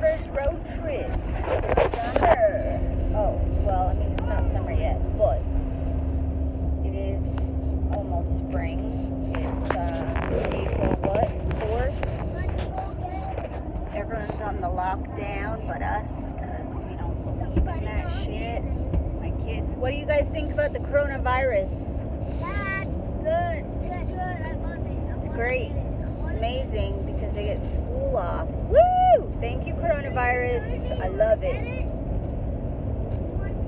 first road trip. Summer. Oh, well, I mean, it's not summer yet, but it is almost spring. It's April, what, 4th? Everyone's on the lockdown but us, because we don't believe in that shit. My kids. What do you guys think about the coronavirus? Good. I love it. It's great. Amazing, because they get school off. Woo! Thank you, coronavirus. I love it.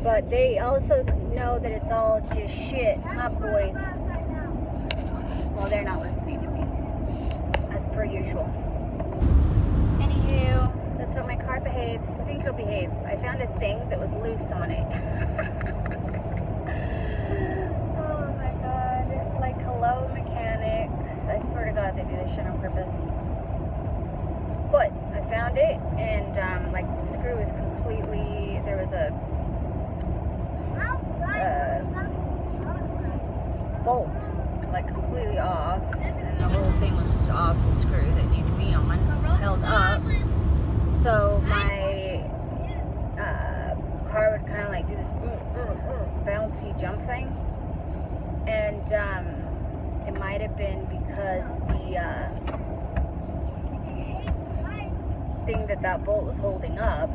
But they also know that it's all just shit, huh, boys? Well, they're not listening to me, as per usual. Anywho, that's how my car behaves. I think it'll behave. I found a thing that was loose on it. Oh my god. Like, hello, mechanics. I swear to God, they do this shit on purpose. But I found it, and like, the screw is completely. There was a bolt, like, completely off, and the whole thing was just off the screw that needed to be on, held up. So my car would kind of like do this bouncy jump thing, and it might have been because the thing that bolt was holding up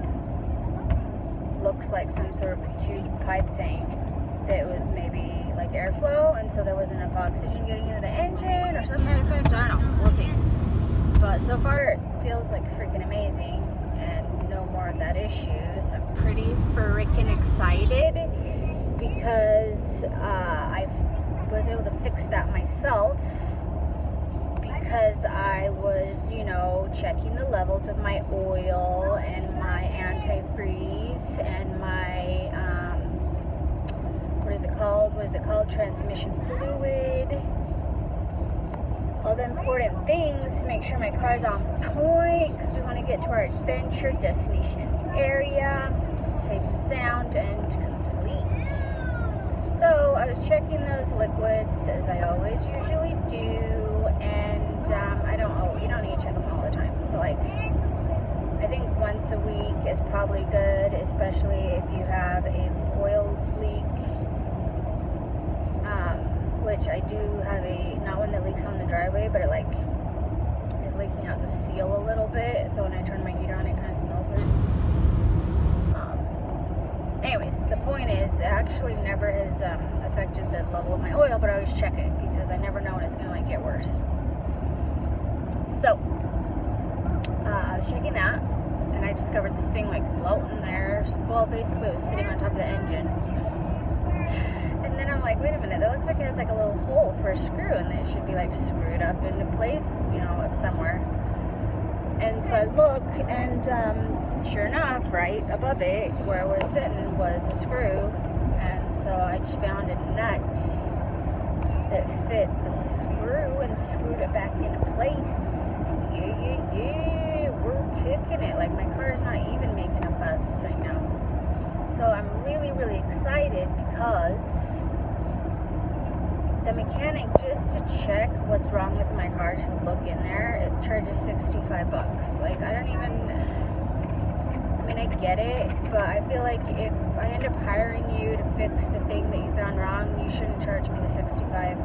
looks like some sort of a tube pipe thing that was maybe like airflow, and so there wasn't enough oxygen getting into the engine or something like that. I don't know. We'll see. But so far it feels like freaking amazing and no more of that issue. So I'm pretty freaking excited because I was able to fix that myself, because I was, checking the levels of my oil and my antifreeze and my, what is it called? Transmission fluid. All the important things to make sure my car's on point, because we want to get to our adventure destination area safe and sound and complete. So I was checking those liquids, as I always usually do, and you don't need to check them all the time. But like, I think once a week is probably good, especially if you have a oil leak, which I do have not one that leaks on the driveway, but it like is leaking out the seal a little bit, so when I turn my heater on it kind of smells weird. Anyways, the point is, it actually never has affected the level of my oil, but I always check it, because I never know when it's going to like get worse. So, I was checking that, and I discovered this thing like floating there. Well, basically it was sitting on top of the engine. And then I'm like, wait a minute, that looks like it has like a little hole for a screw, and it should be like screwed up into place, up somewhere. And so I look, and sure enough, right above it, where it was sitting, was a screw. And so I just found a nut that fit the screw and screwed it back into place. Yeah, we're kicking it. Like, my car's not even making a fuss right now. So I'm really, really excited, because the mechanic, just to check what's wrong with my car, to look in there, it charges $65. Like, I get it, but I feel like if I end up hiring you to fix the thing that you found wrong, you shouldn't charge me the $65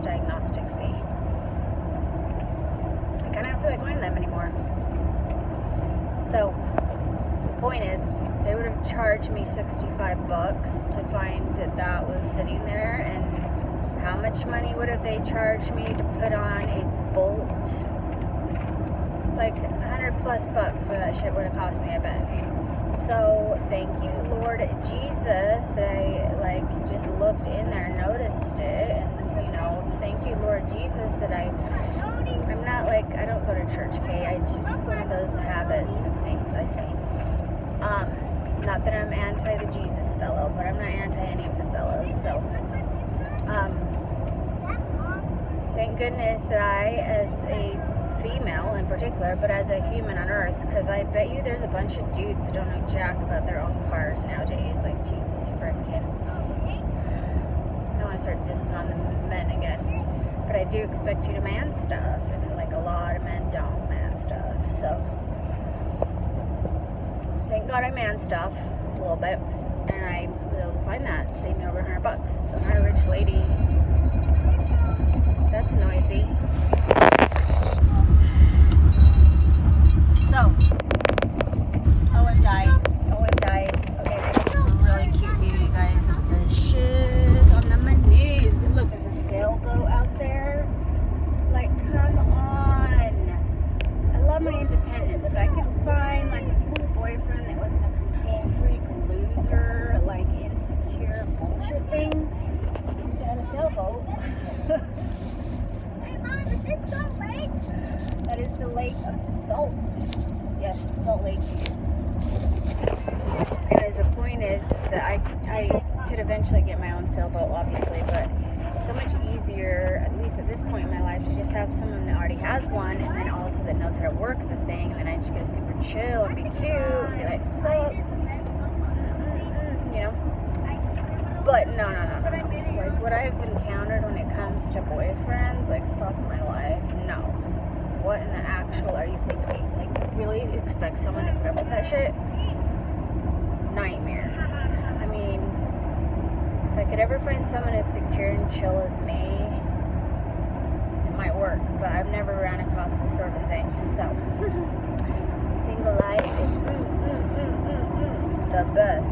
diagnostic fee. I kind of don't feel like going to them anymore. So, the point is, they would have charged me $65 to find that was sitting there, and how much money would have they charged me to put on a bolt? It's like $100+ where that shit would have cost me, I bet. So thank you, Lord Jesus, that I just looked in there, noticed it, and thank you, Lord Jesus, that I'm not I don't go to church, okay? It's just one of those habits and things I say. Not that I'm anti the Jesus fellow, but I'm not anti any of the fellows. So, thank goodness that I, as a female in particular, but as a human on earth, because I bet you there's a bunch of dudes that don't know jack about their own cars nowadays. Like, Jesus frickin'. I don't want to start dissing on the men again, but I do expect you to man stuff, and a lot of men don't man stuff. So got our man stuff a little bit, and I was able to find that. Saved me over $100. So I'm not a rich lady. That's noisy. So, Owen died. Okay, really cute view, you guys. The shoes on my knees. Look, there's a sailboat out there. Like, come on. I love my independence. If I could find like a cool boyfriend that wasn't a control freak, loser, like insecure bullshit thing, instead of a sailboat. Hey, Mom, is this Salt Lake? That is the Lake of Salt. Yes, Salt Lake. Anyways, the point is that I could eventually get my own sailboat, obviously, but it's so much easier, at least at this point in my life, to just have someone that already has one, and then also that knows how to work the thing, and then I just get to super chill and be cute, and be like, sup, you know? But no. Like, what I've encountered when it comes to boyfriends, like, fuck my life, no. What in the actual are you thinking? Like, really expect someone to put up with that shit? Nightmare. I mean, if I could ever find someone as secure and chill as me, it might work, but I've never ran across this sort of thing, so. Single life is the best.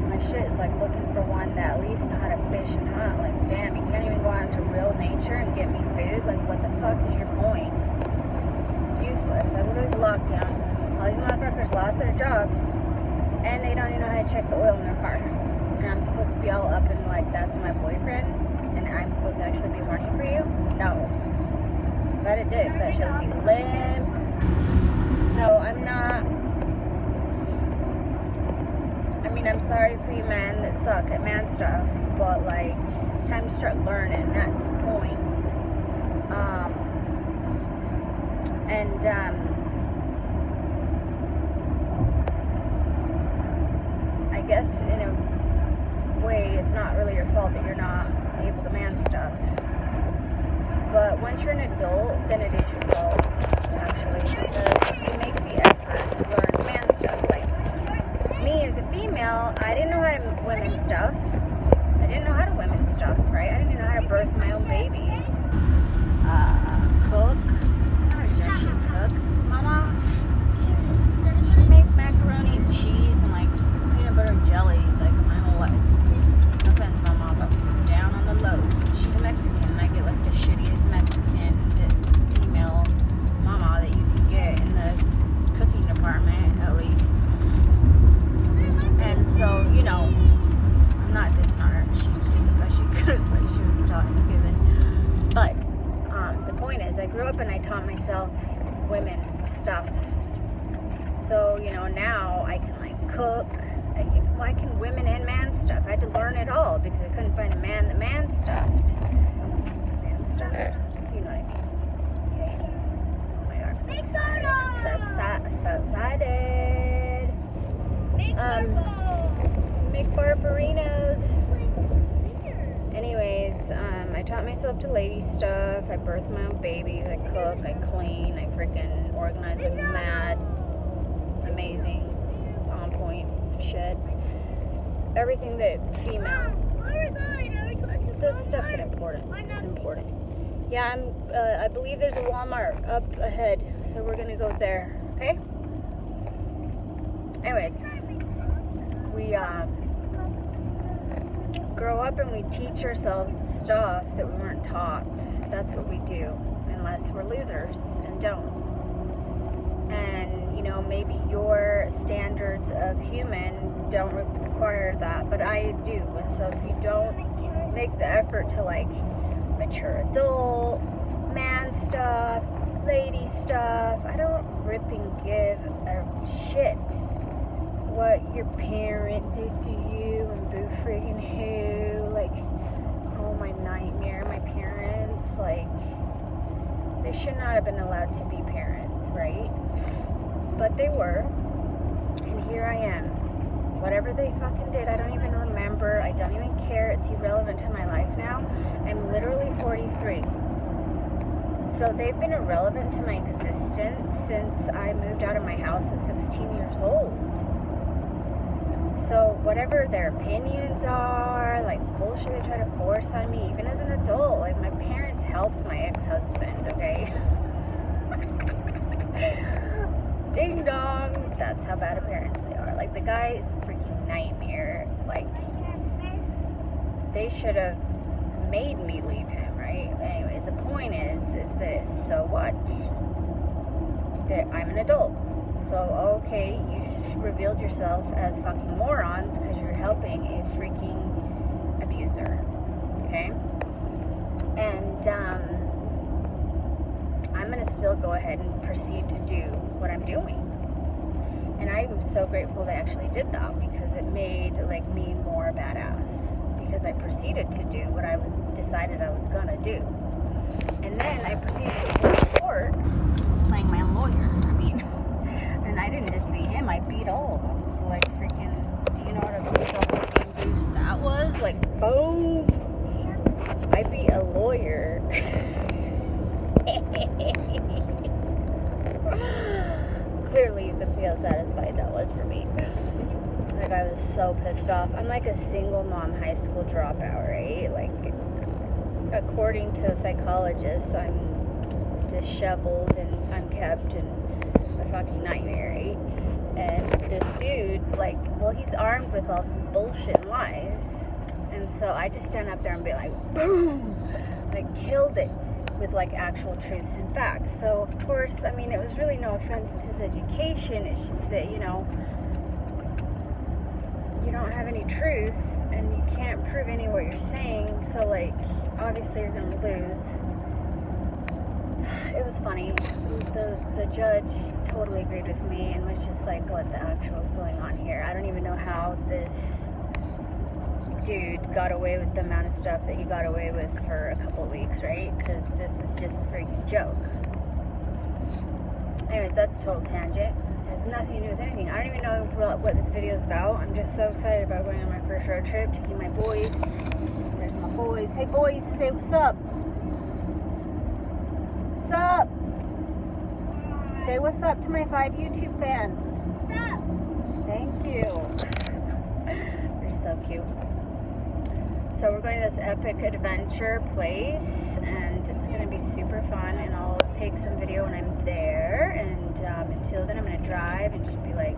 My shit is like looking for one that at least know how to fish and hunt. Like, damn, you can't even go out into real nature and get me food? Like, what the fuck is your point? Useless. Like, well, there's a lockdown. All these motherfuckers lost their jobs, and they don't even know how to check the oil in their car. And I'm supposed to be all up and like, that's my boyfriend, and I'm supposed to actually be horny for you? No. But it did. That should be limp. So I'm not. I mean, I'm sorry for you men that suck at man stuff, but like, it's time to start learning. That's the point. I guess in a way, it's not really your fault that you're not able to man stuff. But once you're an adult, then it is your fault, actually, because you make the effort to learn man stuff. Like, me as a female, I didn't know how to women stuff. I didn't know how to women stuff, right? I didn't even know how to birth my own babies. Cook. Jen should cook. Mama, she make macaroni and cheese and like peanut butter and jellies like my whole life. No offense, Mama, but down on the low. She's a Mexican, and I get like the shittiest Mexican female mama that you can get in the cooking department, at least. And so, you know, I'm not dissing on her. She did the best she could, but she was talking to them. But the point is, I grew up and I taught myself women stuff. So, you know, now I can like cook. I can women and man stuff. I had to learn it all because I couldn't find a man that man stuffed. Man stuffed. You know what I mean? Okay. Oh my god. So excited. Make barbarinos. Anyways, I taught myself to lady stuff. I birthed my own babies. I cook. I clean. I freaking organize like mad. Amazing. On point shit. Everything that female. That stuff is important. It's important. Yeah, I believe there's a Walmart up ahead, so we're gonna go there. Okay. Anyways, we grow up and we teach ourselves stuff that we weren't taught. That's what we do, unless we're losers and don't. And, you know, maybe your standards of human don't require that, but I do. And so if you don't make the effort to, like, mature adult, man stuff, lady stuff, I don't rip and give a shit what your parent did to you and boo friggin' who. Like, oh my nightmare, my parents, like, they should not have been allowed to be parents, right? But they were, and here I am. Whatever they fucking did, I don't even remember, I don't even care, it's irrelevant to my life now. I'm literally 43. So they've been irrelevant to my existence since I I moved out of my house at 16 years old. So whatever their opinions are, like bullshit they try to force on me, even as an adult, like my parents helped my ex-husband, okay? Ding dong. That's how bad of parents they are. Like the guy is a freaking nightmare. Like they should have made me leave him, right? Anyways, the point is this. So what? That I'm an adult. So, okay, you revealed yourself as fucking morons because you're helping a freaking abuser. Okay? And, I'm going to still go ahead and proceed to do what I'm doing. And I'm so grateful they actually did that because it made, like, me more badass. Because I proceeded to do what I decided I was going to do. And then I proceeded to go to court playing my lawyer. And I didn't just beat him, I beat all of them. So like freaking, do you know what a self-esteem boost that was? Like, boom! I beat a lawyer. Clearly you can see how satisfied that was for me. Like I was so pissed off. I'm like a single mom high school dropout, right? Like, according to psychologists, I'm disheveled and unkept and a fucking nightmare, right? And this dude, like, well, he's armed with all this bullshit and lies. And so I just stand up there and be like, boom! Like, killed it with, like, actual truths and facts. So, of course, I mean, it was really no offense to his education. It's just that, you know, you don't have any truth and you can't prove any of what you're saying. So, like, obviously you're going to lose. It was funny. The judge totally agreed with me and was just like, what the actual is going on here? I don't even know how this dude got away with the amount of stuff that he got away with for a couple of weeks, right? Because this is just a freaking joke. Anyways, that's a total tangent. It has nothing to do with anything. I don't even know what this video is about. I'm just so excited about going on my first road trip, taking my boys. There's my boys. Hey boys, say what's up. What's up? Say what's up to my 5 YouTube fans. What's up? Thank you. You're so cute. So we're going to this epic adventure place, and it's going to be super fun, and I'll take some video when I'm there, and until then I'm going to drive and just be like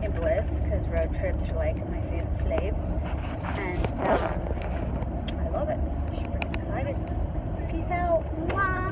in bliss, because road trips are like my favorite fave, and I love it. Super excited. Peace out. Mwah.